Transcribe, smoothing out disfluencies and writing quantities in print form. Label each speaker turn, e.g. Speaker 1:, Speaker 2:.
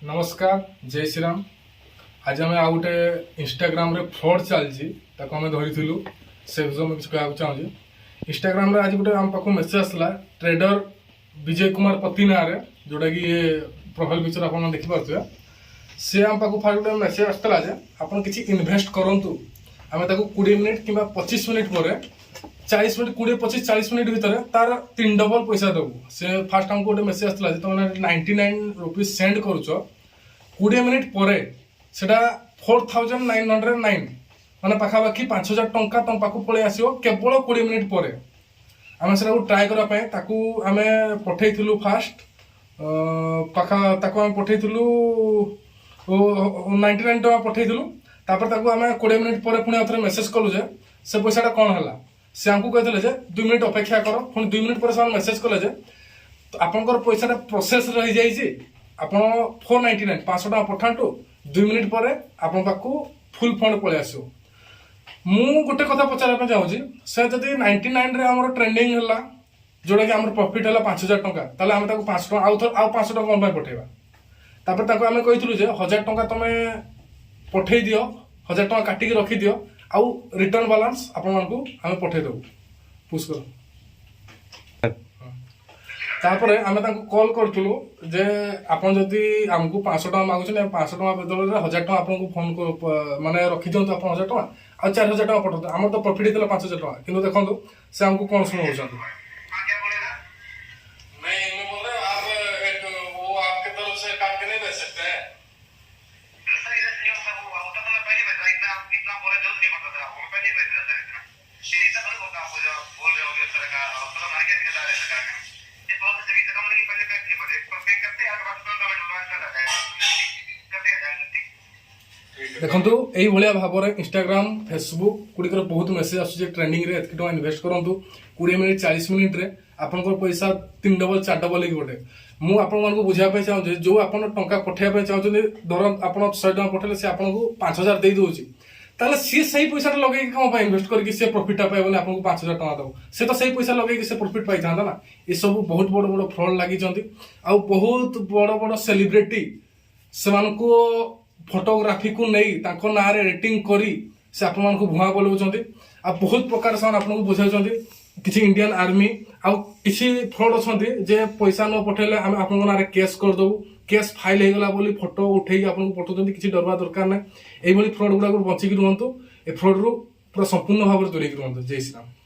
Speaker 1: नमस्कार जय श्री राम। आज आम आ गए इंस्टाग्राम रे फ्रॉड चलती आम धरी से विषय में किसी कहना चाहिए। इंस्टाग्राम रे आज गोटे आम पाक मेसेज आसला ट्रेडर विजय कुमार पति ना जोटा कि ये प्रोफाइल पिक्चर आप देखिपे सी आम पाक फास्ट गोटे मेसेज आसला आप किसी इन्वेस्ट करूँ आम 20 मिनिट कि 25 मिनिट पर 40 मिनिट 20-25-40 मिनिट भितर तार 3 डबल पैसा देवु। से फास्ट आमको गोटे मेसेज आसला तुम 99 रुपीज सेंड करुच 20 मिनिट पर सेटा 4909 माने पाखापाखि 5000 टंका तुम पाक पलि आसो केवल 20 मिनिट पर। आम से ट्राए करने आम पठेलु फास्ट पाखा आम पठेलु 99 टका पठेलु तापर आम 20 मिनिट पर पुणी आउ मेसेज कलु से पैसा कौन है से आमको कहते 2 मिनिट अपेक्षा कर पुणी 2 मिनिट पर मेसेज कले तो आपंकर पैसा प्रोसेस रही जाइए आप 499 500 टका पठातु 2 मिनिट पर आपण पाखु फुल फंड पलि आसो। मु गोटे कथा पचार चाहूँगी से जदि 99 रे हमर ट्रेंडिंग है जोटा कि आम प्रॉफिट है 5000 टका ताले आम 500 टका आउ 500 टका कौन पठेबा तापर आम कही 1000 टका तुम पठे दियो 1000 टका काटिकी रखी दियो आउ रिटर्न बालांस आपण आम पठे देबू पुश कर। तापर आम कॉल करूँ जे आपन जदि आमको 500 टका मागुचे 500 टका बदल 1000 टका आपको फोन माने रखी दिंतु आप 1000 टका आ 4000 टका पठाते आम तो प्रॉफिट होता 5000 टका किंतु देखो से आमको कौन शुणाऊँ देखो यही भाव में इंस्टाग्राम फेसबुक गुड़िक बहुत मेसेज आसूँ ट्रेंडिंग रे एत इन्वेस्ट करूँ 20 मिनिट 40 मिनिट रे आपन पैसा 3 डबल 4 डबल गोटे मुझे बुझाई चाहूँगी जो आप टंका पठाइबा चाहते धर आप 100 टका पठेले से आपको 5000 दे दूसरी ताले सी सही पैसा लगे कौन इन्वेस्ट करके सी प्रॉफिट पाए आपको 5000 टका दब से तो सही पैसा लगे से प्रॉफिट पाई था ना। ये सब बहुत बड़ बड़ फ्रॉड लगी आ बहुत बड़ बड़ सेलिब्रिटी से फोटोग्राफी को नहीं ना रेटिंग करी से आपको भुआ बोलाऊँ आ बहुत प्रकार से आपको बुझाऊँ किसी इंडियन आर्मी आ किसी फ्रॉड अच्छा जे पैसा न पठेले आम आप केस करदेबू केस फाइल होगला बोली फोटो उठे आपको पठाउं किसी डरवा दरकार ना। यही फ्रॉड गुड़ाक बचिक रुहतु ए फ्रॉड रु पूरा संपूर्ण भाव में दूरेक रुहतु। जय श्री राम।